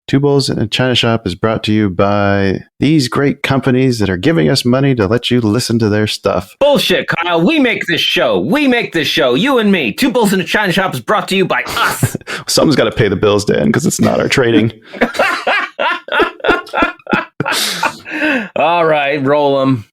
Two Bulls in a China Shop is brought to you by these great companies that are giving us money to let you listen to their stuff. Bullshit, Kyle. We make this show. You and me. Two Bulls in a China Shop is brought to you by us. Someone's got to pay the bills, Dan, because it's not our trading. All right, roll them.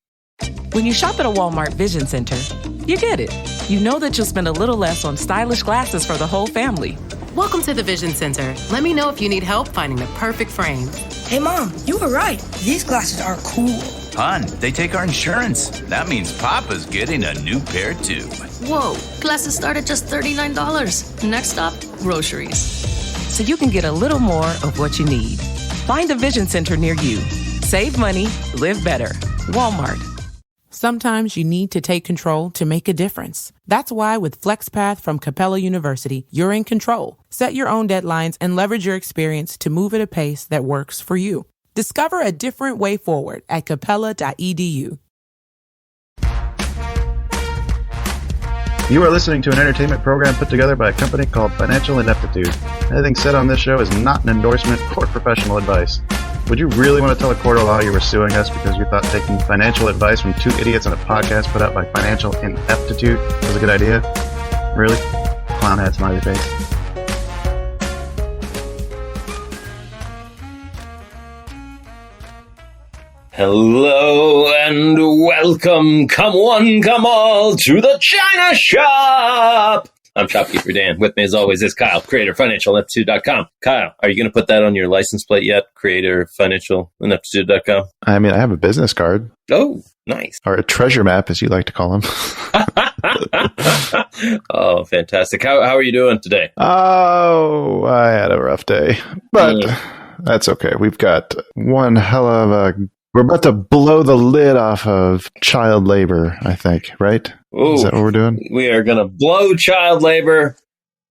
When you shop at a Walmart Vision Center, you get it. You know that you'll spend a little less on stylish glasses for the whole family. Welcome to the Vision Center. Let me know if you need help finding the perfect frame. Hey, Mom, you were right. These glasses are cool. Hon, they take our insurance. That means Papa's getting a new pair, too. Whoa, glasses start at just $39. Next stop, groceries. So you can get a little more of what you need. Find a Vision Center near you. Save money, live better. Walmart. Sometimes you need to take control to make a difference. That's why with FlexPath from Capella University, you're in control. Set your own deadlines and leverage your experience to move at a pace that works for you. Discover a different way forward at capella.edu. You are listening to an entertainment program put together by a company called Financial Ineptitude. Anything said on this show is not an endorsement or professional advice. Would you really want to tell a court of law you were suing us because you thought taking financial advice from two idiots on a podcast put out by Financial Ineptitude was a good idea? Really? Clown hat smiley face. Hello and welcome, come one, come all, to the China Shop. I'm Shopkeeper Dan. With me, as always, is Kyle, creator of FinancialIneptitude.com. Kyle, are you going to put that on your license plate yet? Creator of FinancialIneptitude.com. I mean, I have a business card. Oh, nice. Or a treasure map, as you like to call them. Oh, fantastic. How are you doing today? Oh, I had a rough day. But that's okay. We've got one hell of a... We're about to blow the lid off of child labor, I think, right? Ooh, is that what we're doing? We are going to blow child labor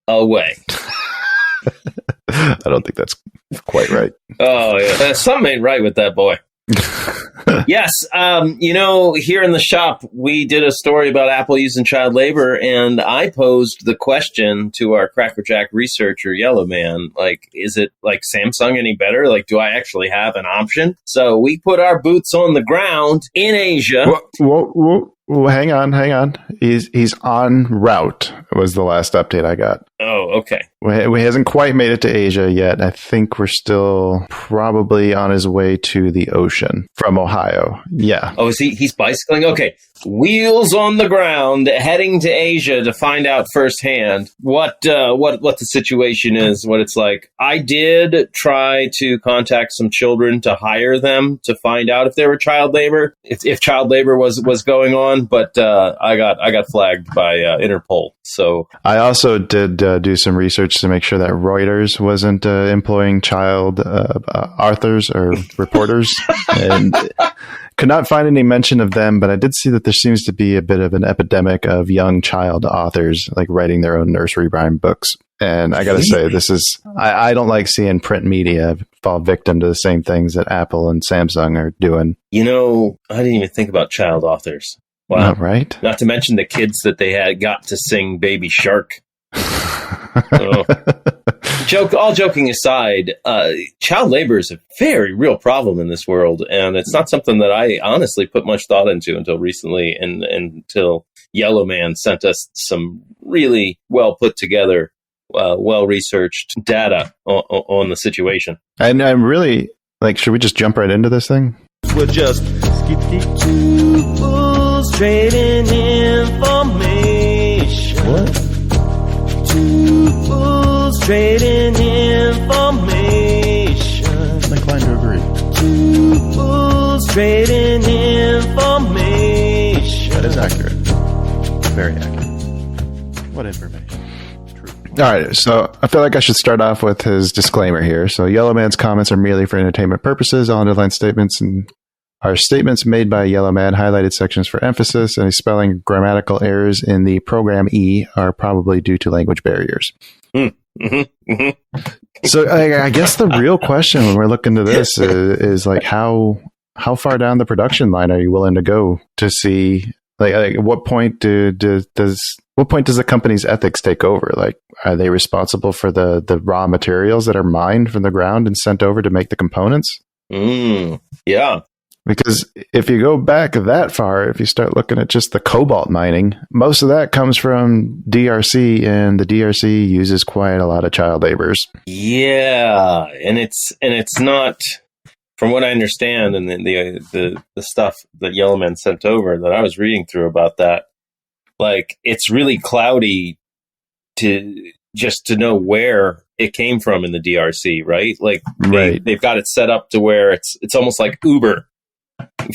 away. I don't think that's quite right. Oh, yeah. Something ain't right with that boy. Yes. Here in the shop, we did a story about Apple using child labor, and I posed the question to our Crackerjack researcher, Yellow Man, like, is it like Samsung any better? Like, do I actually have an option? So we put our boots on the ground in Asia. Whoa, hang on. He's en route, was the last update I got. Oh, okay. He hasn't quite made it to Asia yet. I think we're still probably on his way to the ocean from Ohio. Yeah. Oh, he's bicycling? Okay. Wheels on the ground, heading to Asia to find out firsthand what the situation is, what it's like. I did try to contact some children to hire them to find out if there were child labor, if child labor was going on, but I got flagged by Interpol. So I also did do some research to make sure that Reuters wasn't employing child authors or reporters, and could not find any mention of them, but I did see that there seems to be a bit of an epidemic of young child authors like writing their own nursery rhyme books. And I got to say, I don't like seeing print media fall victim to the same things that Apple and Samsung are doing. I didn't even think about child authors. Wow. Not right? Not to mention the kids that they got to sing Baby Shark. All joking aside, child labor is a very real problem in this world, and it's not something that I honestly put much thought into until recently, and until Yellow Man sent us some really well put together, well researched data on the situation. And I'm really should we just jump right into this thing? We're just two bulls trading information. What? Two bulls trading information. I'm inclined to agree. Two bulls trading information. That is accurate. Very accurate. What information? True. All right, so I feel like I should start off with his disclaimer here. So Yellow Man's comments are merely for entertainment purposes. All underlined statements and are statements made by Yellow Man, highlighted sections for emphasis, and spelling grammatical errors in the program E are probably due to language barriers. So I guess the real question when we're looking to this is like how far down the production line are you willing to go to see Like at what point does the company's ethics take over? Like, are they responsible for the raw materials that are mined from the ground and sent over to make the components? Yeah. Because if you go back that far, if you start looking at just the cobalt mining, most of that comes from DRC, and the DRC uses quite a lot of child laborers. Yeah, and it's not, from what I understand, and the stuff that Yellowman sent over that I was reading through about that, like, it's really cloudy to know where it came from in the DRC, right? Like, they've got it set up to where it's almost like Uber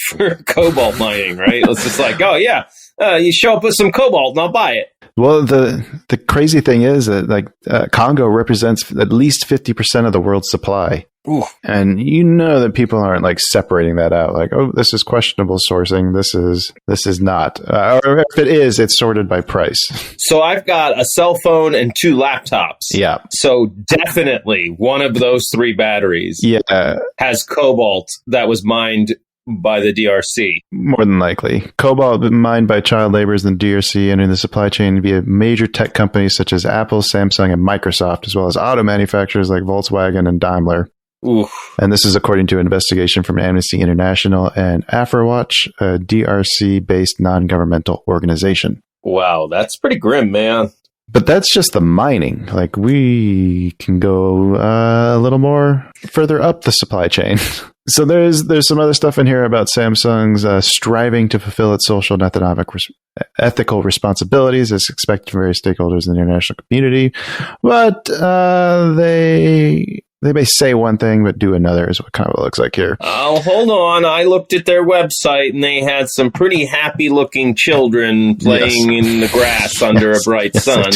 for cobalt mining, right? It's just like, oh yeah, you show up with some cobalt and I'll buy it. Well, the crazy thing is that Congo represents at least 50% of the world's supply. Ooh. And you know that people aren't like separating that out. Like, oh, this is questionable sourcing. This is not. Or if it is, it's sorted by price. So I've got a cell phone and 2 laptops. Yeah. So definitely one of those 3 batteries has cobalt that was mined by the DRC. More than likely. Cobalt mined by child laborers in the DRC entering the supply chain via major tech companies such as Apple, Samsung, and Microsoft, as well as auto manufacturers like Volkswagen and Daimler. Oof. And this is according to an investigation from Amnesty International and AfroWatch, a DRC-based non-governmental organization. Wow, that's pretty grim, man. But that's just the mining. Like, we can go a little more further up the supply chain. So there's some other stuff in here about Samsung's striving to fulfill its social and ethical responsibilities as expected from various stakeholders in the international community. But they may say one thing but do another, is what kind of it looks like here. Oh, hold on. I looked at their website and they had some pretty happy-looking children playing in the grass under a bright sun.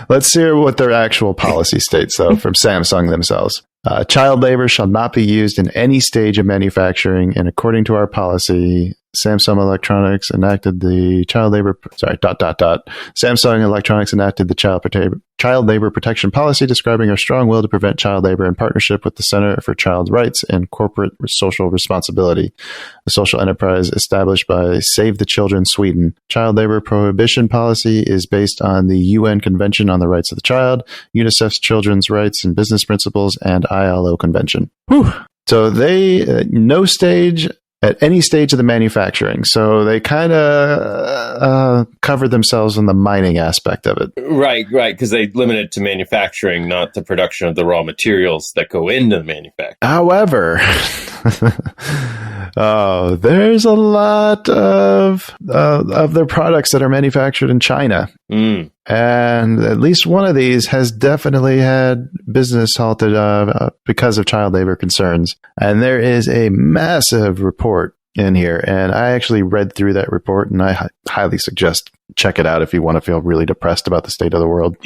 Let's hear what their actual policy states, though, from Samsung themselves. Child labor shall not be used in any stage of manufacturing, and according to our policy, Samsung Electronics enacted the Samsung Electronics enacted the child labor protection policy, describing our strong will to prevent child labor in partnership with the Center for Child Rights and Corporate Social Responsibility, a social enterprise established by Save the Children Sweden. Child labor prohibition policy is based on the UN Convention on the Rights of the Child, UNICEF's Children's Rights and Business Principles, and ILO Convention. Whew. So they, no stage... at any stage of the manufacturing. So they kind of cover themselves on the mining aspect of it. Right, because they limit it to manufacturing, not the production of the raw materials that go into the manufacturing. However, there's a lot of their products that are manufactured in China. And at least one of these has definitely had business halted because of child labor concerns. And there is a massive report in here. And I actually read through that report, and I highly suggest check it out if you want to feel really depressed about the state of the world.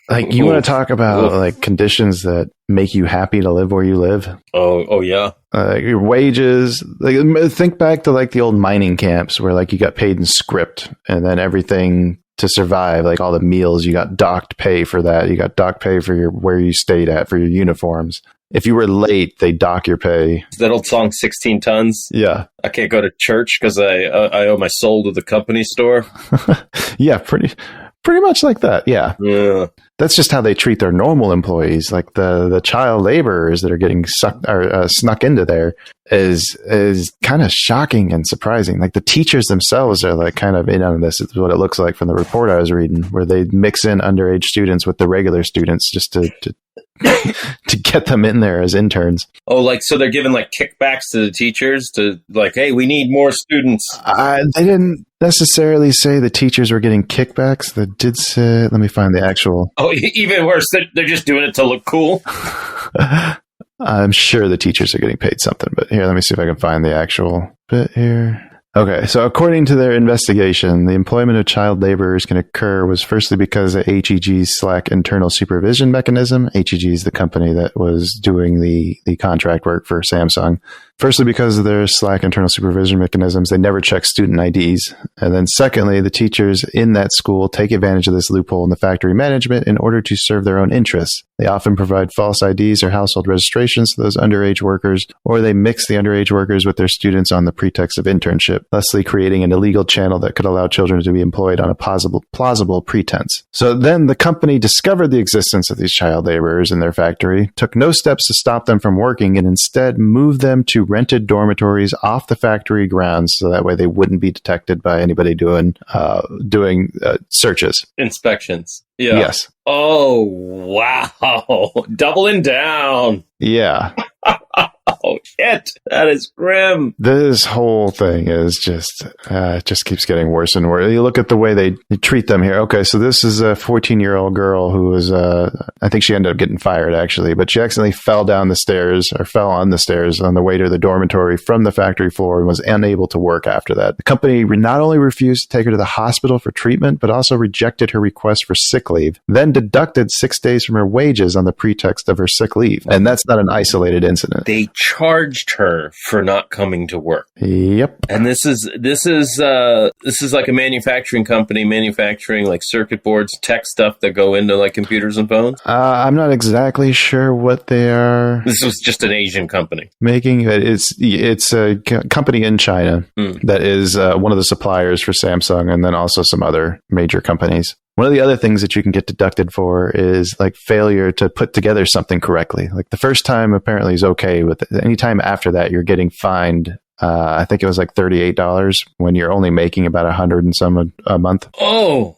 Like, you want to talk about like conditions that make you happy to live where you live? Oh yeah. Your wages. Like, think back to like the old mining camps where like you got paid in script, and then everything to survive, like all the meals, you got docked pay for that. You got docked pay for where you stayed at, for your uniforms. If you were late, they dock your pay. That old song, 16 Tons? Yeah. I can't go to church because I owe my soul to the company store. Yeah, pretty much like that. Yeah. That's just how they treat their normal employees. Like the child laborers that are getting snuck into there is kind of shocking and surprising. Like, the teachers themselves are like kind of in on this. Is what it looks like from the report I was reading, where they mix in underage students with the regular students just to get them in there as interns. Oh, like, so they're giving like kickbacks to the teachers to like, hey, we need more students. They didn't necessarily say the teachers were getting kickbacks. They did say, let me find the actual. Oh, even worse, they're just doing it to look cool. I'm sure the teachers are getting paid something, but here, let me see if I can find the actual bit here. Okay, so according to their investigation, the employment of child laborers can occur was firstly because of HEG's slack internal supervision mechanism. HEG is the company that was doing the contract work for Samsung. Firstly, because of their slack internal supervision mechanisms, they never check student IDs. And then secondly, the teachers in that school take advantage of this loophole in the factory management in order to serve their own interests. They often provide false IDs or household registrations to those underage workers, or they mix the underage workers with their students on the pretext of internship, thusly creating an illegal channel that could allow children to be employed on a plausible pretense. So then the company discovered the existence of these child laborers in their factory, took no steps to stop them from working, and instead moved them to rented dormitories off the factory grounds so that way they wouldn't be detected by anybody doing searches. Inspections. Yeah. Yes. Oh, wow. Doubling down. Yeah. Oh, shit. That is grim. This whole thing is just keeps getting worse and worse. You look at the way they treat them here. Okay, so this is a 14-year-old girl who was, I think she ended up getting fired, actually, but she accidentally fell on the stairs on the way to the dormitory from the factory floor and was unable to work after that. The company not only refused to take her to the hospital for treatment, but also rejected her request for sick leave, then deducted 6 days from her wages on the pretext of her sick leave. And that's not an isolated incident. They charged her for not coming to work. Yep. And this is like a manufacturing company manufacturing like circuit boards, tech stuff that go into like computers and phones. I'm not exactly sure what they are. This was just an Asian company making. It's a company in China that is one of the suppliers for Samsung, and then also some other major companies. One of the other things that you can get deducted for is like failure to put together something correctly. Like the first time apparently is okay, but any time after that, you're getting fined. I think it was like $38 when you're only making about 100 and some a month. Oh,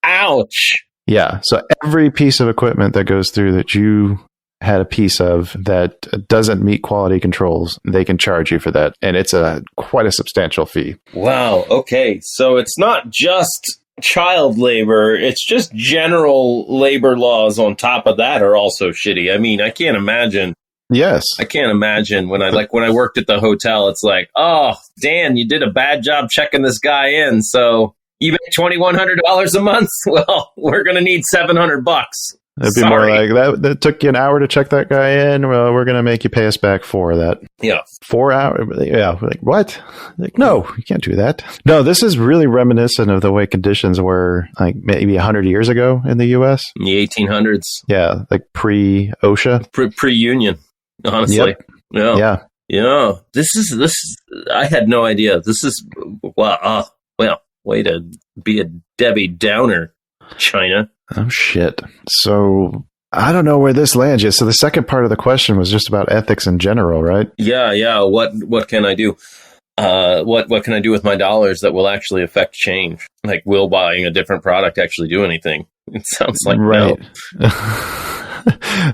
ouch. Yeah. So every piece of equipment that goes through that you had a piece of that doesn't meet quality controls, they can charge you for that. And it's quite a substantial fee. Wow. Okay. So it's not just child labor, it's just general labor laws on top of that are also shitty. I mean, I can't imagine. Yes. I can't imagine when I worked at the hotel, it's like, oh, Dan, you did a bad job checking this guy in. So you make $2,100 a month? Well, we're going to need $700. It'd be more like that took you an hour to check that guy in. Well, we're going to make you pay us back for that. Yeah. 4 hours. Yeah. Like, what? Like, no, you can't do that. No, this is really reminiscent of the way conditions were like maybe 100 years ago in the U.S. In the 1800s. Yeah. Like pre-OSHA. Pre-union, honestly. Yep. Yeah. Yeah. Yeah. This is, I had no idea. This is, wow. Well, way to be a Debbie Downer, China. Oh, shit. So I don't know where this lands you. So the second part of the question was just about ethics in general, right? Yeah. What can I do? What can I do with my dollars that will actually affect change? Like, will buying a different product actually do anything? It sounds like right. No.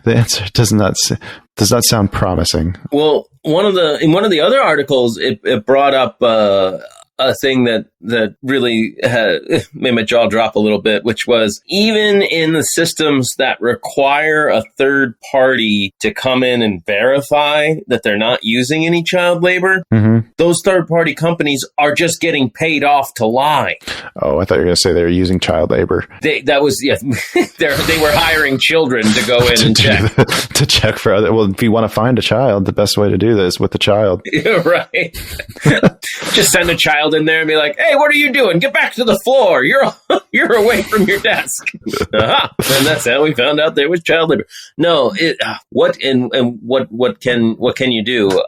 The answer does not sound promising. Well, in one of the other articles, it brought up a thing that really made my jaw drop a little bit, which was even in the systems that require a third party to come in and verify that they're not using any child labor, those third party companies are just getting paid off to lie. Oh, I thought you were going to say they were using child labor. They were hiring children to go in and check. To check for other. Well, if you want to find a child, the best way to do this with the child. Right. Just send a child in there and be like, hey, what are you doing? Get back to the floor. You're away from your desk. And that's how we found out there was child labor. No, what can you do?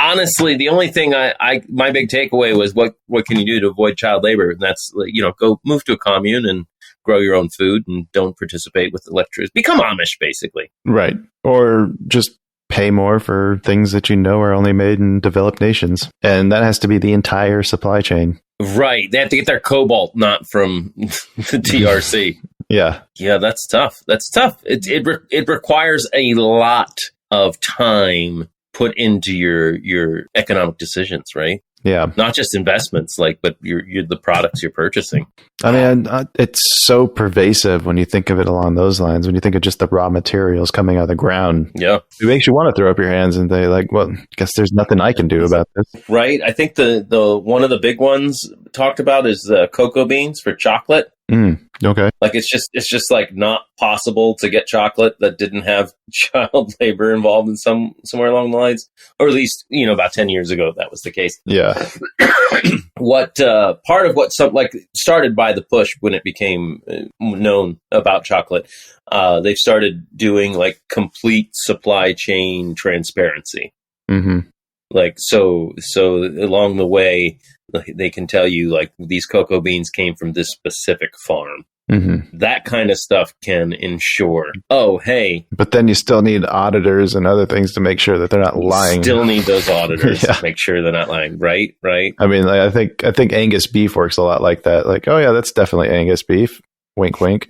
Honestly, the only thing my big takeaway was what can you do to avoid child labor? And that's, go move to a commune and grow your own food and don't participate with electricity. Become Amish, basically. Right. Or just pay more for things that are only made in developed nations. And that has to be the entire supply chain. Right. They have to get their cobalt not from the TRC. Yeah. Yeah, that's tough. It requires a lot of time put into your economic decisions, right? Yeah. Not just investments, but you're the products you're purchasing. I mean, it's so pervasive when you think of it along those lines, when you think of just the raw materials coming out of the ground. Yeah. It makes you want to throw up your hands and say, well, I guess there's nothing I can do about this. Right. I think the one of the big ones talked about is the cocoa beans for chocolate. Okay. Like it's just like not possible to get chocolate that didn't have child labor involved in somewhere along the lines, or at least about 10 years ago that was the case. Yeah. What part of what started by the push when it became known about chocolate, they've started doing like complete supply chain transparency. Mm-hmm. Like so along the way they can tell you like these cocoa beans came from this specific farm. Mm-hmm. That kind of stuff can ensure, oh, hey. But then you still need auditors and other things to make sure that they're not lying. Still need those auditors Yeah. to make sure they're not lying. Right. I mean, I think Angus beef works a lot like that. Like, oh yeah, that's definitely Angus beef. Wink, wink.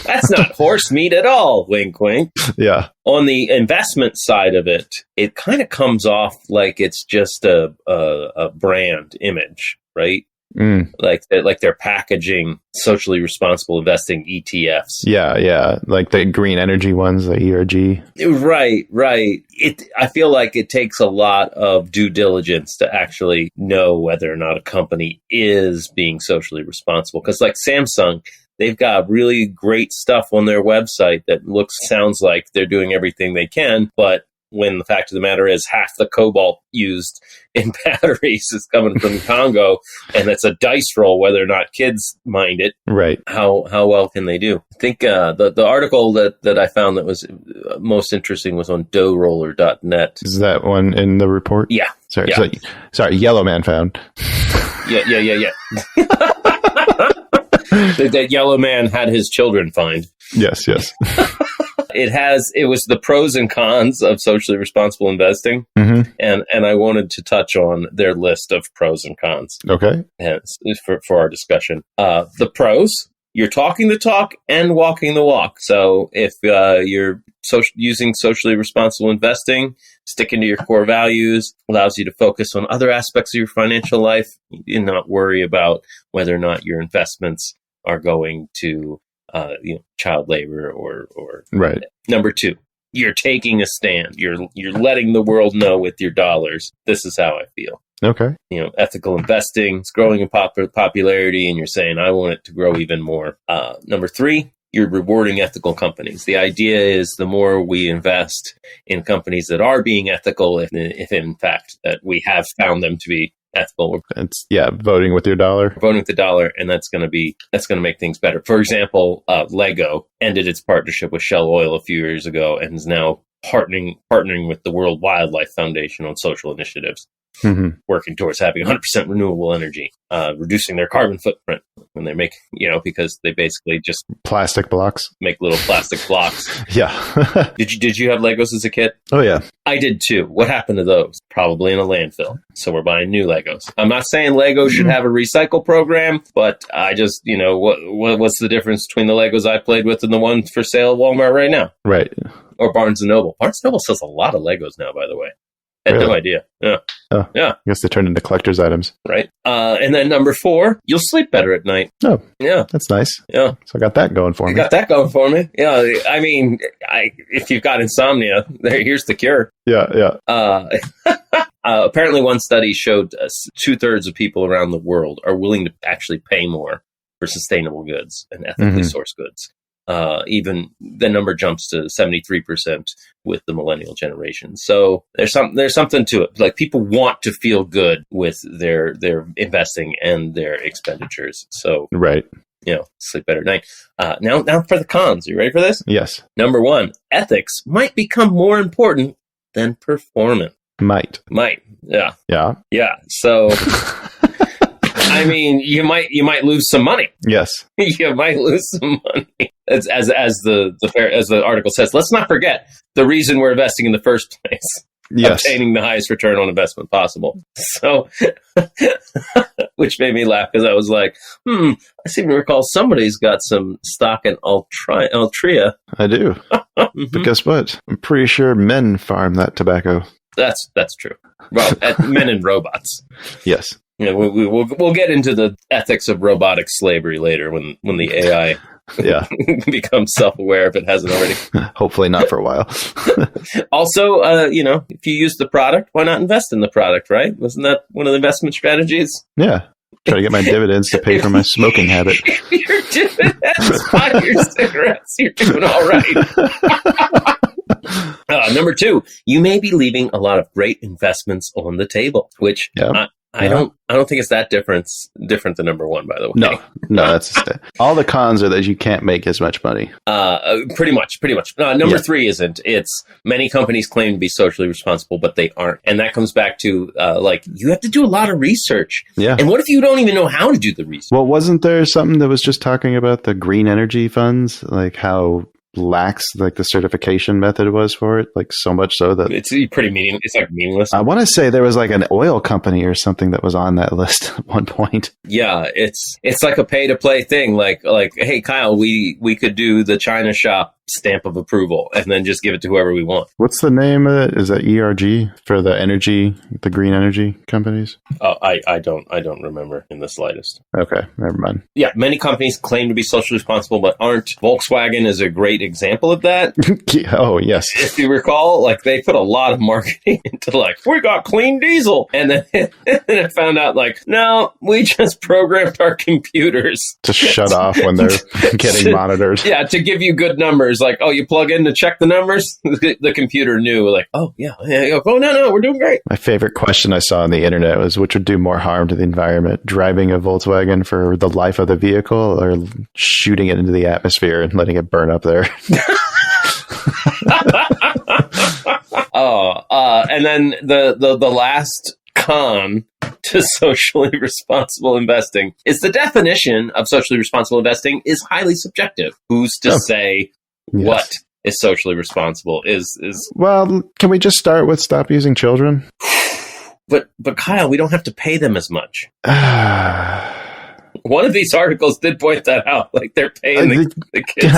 That's not horse meat at all. Wink, wink. Yeah. On the investment side of it, it kind of comes off like it's just a brand image, right? Like they're packaging socially responsible investing ETFs. Yeah. Like the green energy ones, the ERG. Right. I feel like it takes a lot of due diligence to actually know whether or not a company is being socially responsible. Because like Samsung, they've got really great stuff on their website that sounds like they're doing everything they can, but when the fact of the matter is half the cobalt used in batteries is coming from Congo, and it's a dice roll whether or not kids mind it. Right. How well can they do? I think the article that I found that was most interesting was on doughroller.net. Is that one in the report? Yeah. Sorry, Yeah. sorry. Yellow Man found. Yeah. That yellow man had his children fined. Yes. It was the pros and cons of socially responsible investing. Mm-hmm. And I wanted to touch on their list of pros and cons. Okay. Hence, for our discussion. The pros, you're talking the talk and walking the walk. So if you're using socially responsible investing, sticking to your core values, allows you to focus on other aspects of your financial life and not worry about whether or not your investments are going to child labor or right. Number two, you're taking a stand. You're letting the world know with your dollars, this is how I feel. Okay. Ethical investing is growing in popularity, and you're saying, I want it to grow even more. Number three, you're rewarding ethical companies. The idea is the more we invest in companies that are being ethical, if in fact that we have found them to be ethical. It's voting with your dollar. Voting with the dollar, and that's going to make things better. For example, Lego ended its partnership with Shell Oil a few years ago and is now partnering with the World Wildlife Foundation on social initiatives, working towards having 100% renewable energy, reducing their carbon footprint when they make, because they basically just plastic blocks, make little plastic blocks. Yeah. Did you have Legos as a kid? Oh yeah. I did too. What happened to those? Probably in a landfill. So we're buying new Legos. I'm not saying Lego should have a recycle program, but I just, what's the difference between the Legos I played with and the ones for sale at Walmart right now? Right. Or Barnes & Noble. Barnes & Noble sells a lot of Legos now, by the way. I had no idea. Yeah. Oh, yeah. I guess they turned into collector's items. Right. And then number four, you'll sleep better at night. Oh, yeah. That's nice. Yeah. So I got that going for me. You got that going for me. Yeah. I mean, if you've got insomnia, here's the cure. Yeah. Apparently one study showed 2/3 of people around the world are willing to actually pay more for sustainable goods and ethically sourced goods. Even the number jumps to 73% with the millennial generation. So there's something to it. Like people want to feel good with their investing and their expenditures. So right. Sleep better at night. Now for the cons. Are you ready for this? Yes. Number one, ethics might become more important than performance. Might. Yeah. Yeah. Yeah. So I mean, you might lose some money. Yes. You might lose some money. As the article says, let's not forget the reason we're investing in the first place. Yes. Obtaining the highest return on investment possible. So, which made me laugh because I was like, I seem to recall somebody's got some stock in Altria. I do. But guess what? I'm pretty sure men farm that tobacco. That's true. Men and robots. Yes. We'll get into the ethics of robotic slavery later when the AI becomes self-aware if it hasn't already. Hopefully not for a while. Also, if you use the product, why not invest in the product, right? Wasn't that one of the investment strategies? Yeah. Try to get my dividends to pay for my smoking habit. Your dividends buy your cigarettes. You're doing all right. Number 2, you may be leaving a lot of great investments on the table, which I don't think it's that different than number 1, by the way. No, that's all the cons are that you can't make as much money. Pretty much. Number 3 isn't. It's many companies claim to be socially responsible, but they aren't. And that comes back to, you have to do a lot of research. Yeah. And what if you don't even know how to do the research? Well, wasn't there something that was just talking about the green energy funds, like how lax like the certification method was for it, like so much so that it's pretty meaningless. It's like meaningless. I want to say there was like an oil company or something that was on that list at one point. Yeah, it's like a pay to play thing. Like, hey Kyle, we could do the China shop stamp of approval and then just give it to whoever we want. What's the name of it? Is that ERG for the green energy companies? Oh, I don't remember in the slightest. Okay, never mind. Yeah, many companies claim to be socially responsible but aren't. Volkswagen is a great example of that. Oh, yes. If you recall, they put a lot of marketing into we got clean diesel. And then it found out no, we just programmed our computers to shut off when they're getting monitors. Yeah, to give you good numbers. You plug in to check the numbers. The computer knew oh no, we're doing great. My favorite question I saw on the internet was, which would do more harm to the environment, driving a Volkswagen for the life of the vehicle or shooting it into the atmosphere and letting it burn up there? And then the last con to socially responsible investing is the definition of socially responsible investing is highly subjective. Who's to say what is socially responsible? Well, can we just start with stop using children? But Kyle, we don't have to pay them as much. One of these articles did point that out. They're paying the kids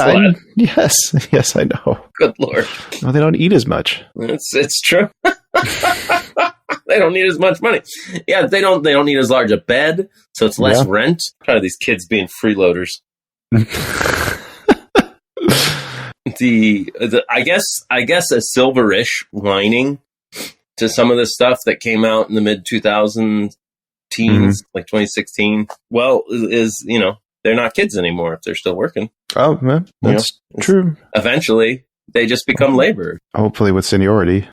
less. Yes, I know. Good Lord. Well, they don't eat as much. It's true. They don't need as much money. Yeah, they don't need as large a bed, so it's less rent. Try these kids being freeloaders. I guess a silverish lining to some of the stuff that came out in the mid 2000 teens, like 2016. Well, is they're not kids anymore if they're still working. Oh man, that's true. Eventually, they just become labor. Hopefully, with seniority.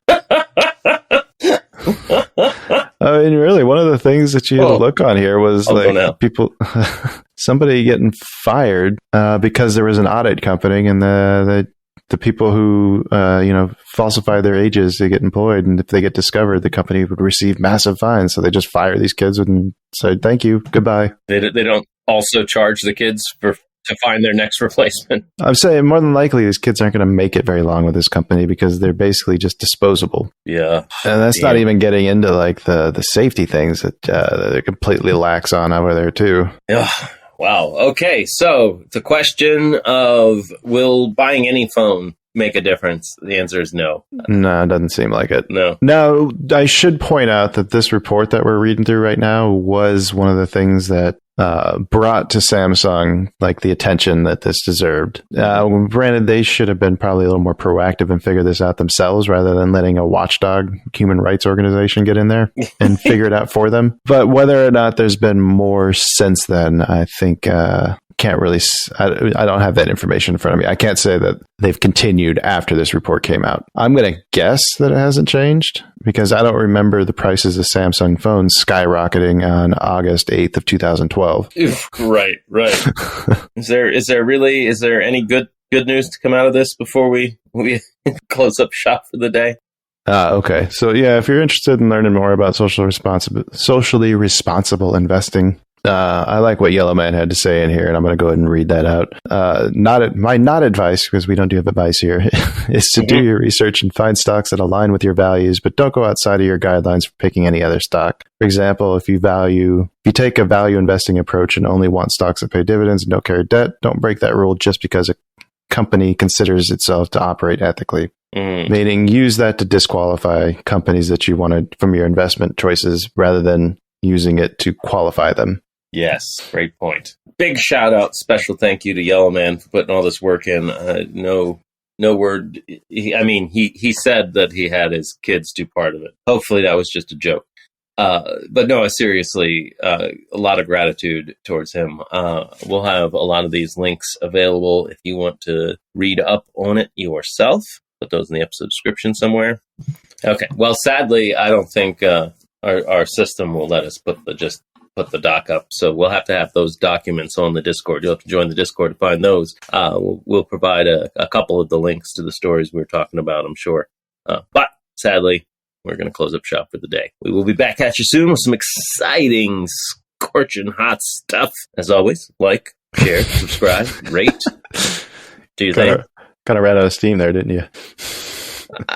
I mean, really, one of the things that you had to look on here was people, somebody getting fired because there was an audit company, and the people who falsify their ages to get employed, and if they get discovered, the company would receive massive fines. So they just fire these kids and say thank you, goodbye. They don't also charge the kids to find their next replacement. I'm saying more than likely these kids aren't going to make it very long with this company because they're basically just disposable. Yeah. And that's not even getting into the safety things that they're completely lax on over there too. Yeah. Wow. Okay. So the question of will buying any phone make a difference? The answer is no. No, it doesn't seem like it. No. Now, I should point out that this report that we're reading through right now was one of the things that brought to Samsung the attention that this deserved. Granted, they should have been probably a little more proactive and figure this out themselves rather than letting a watchdog human rights organization get in there and figure it out for them. But whether or not there's been more since then, I think can't really. I don't have that information in front of me. I can't say that they've continued after this report came out. I'm going to guess that it hasn't changed because I don't remember the prices of Samsung phones skyrocketing on August 8th of 2012. Right. Is there any good news to come out of this before we close up shop for the day? Okay. So yeah, if you're interested in learning more about socially responsible investing, I like what Yellowman had to say in here, and I'm going to go ahead and read that out. My advice, because we don't do have advice here, is to do your research and find stocks that align with your values, but don't go outside of your guidelines for picking any other stock. For example, if you take a value investing approach and only want stocks that pay dividends and don't carry debt, don't break that rule just because a company considers itself to operate ethically. Meaning, use that to disqualify companies that you wanted from your investment choices rather than using it to qualify them. Yes, great point. Big shout out, special thank you to Yellowman for putting all this work in. No word. He said that he had his kids do part of it. Hopefully that was just a joke. But no, seriously, a lot of gratitude towards him. We'll have a lot of these links available if you want to read up on it yourself. Put those in the episode description somewhere. Okay. Well, sadly, I don't think our system will let us put the doc up. So we'll have to have those documents on the Discord. You'll have to join the Discord to find those. We'll provide a couple of the links to the stories we were talking about, I'm sure. But sadly, we're going to close up shop for the day. We will be back at you soon with some exciting, scorching hot stuff. As always, like, share, subscribe, rate. Do you think? Kind of ran out of steam there, didn't you?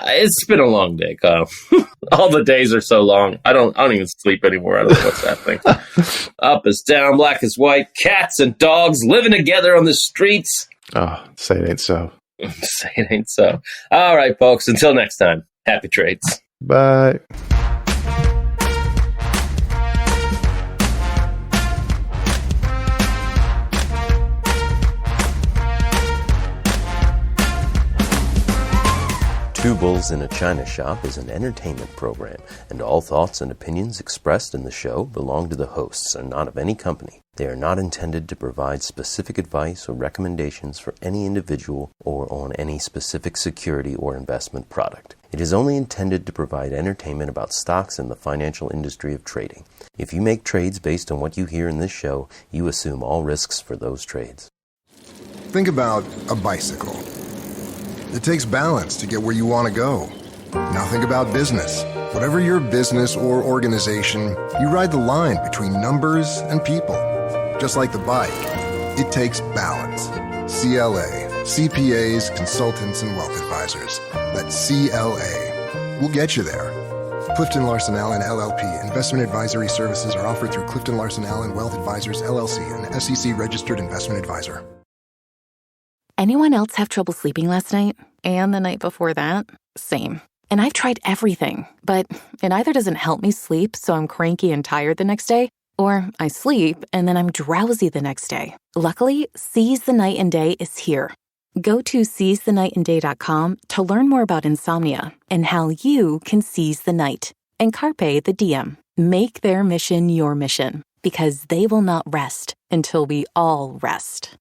It's been a long day, Kyle. All the days are so long. I don't even sleep anymore. I don't know what's happening. Up is down, black is white. Cats and dogs living together on the streets. Oh, say it ain't so. Say it ain't so. All right, folks. Until next time, happy trades. Bye. Two Bulls in a China Shop is an entertainment program, and all thoughts and opinions expressed in the show belong to the hosts and not of any company. They are not intended to provide specific advice or recommendations for any individual or on any specific security or investment product. It is only intended to provide entertainment about stocks in the financial industry of trading. If you make trades based on what you hear in this show, you assume all risks for those trades. Think about a bicycle. It takes balance to get where you want to go. Now think about business. Whatever your business or organization, you ride the line between numbers and people. Just like the bike, it takes balance. CLA, CPAs, consultants, and wealth advisors. That's CLA. We'll get you there. Clifton Larson Allen LLP. Investment advisory services are offered through Clifton Larson Allen Wealth Advisors LLC, an SEC-registered investment advisor. Anyone else have trouble sleeping last night? And the night before that? Same. And I've tried everything, but it either doesn't help me sleep, so I'm cranky and tired the next day, or I sleep and then I'm drowsy the next day. Luckily, Seize the Night and Day is here. Go to seizethenightanday.com to learn more about insomnia and how you can seize the night. And Carpe the DM. Make their mission your mission, because they will not rest until we all rest.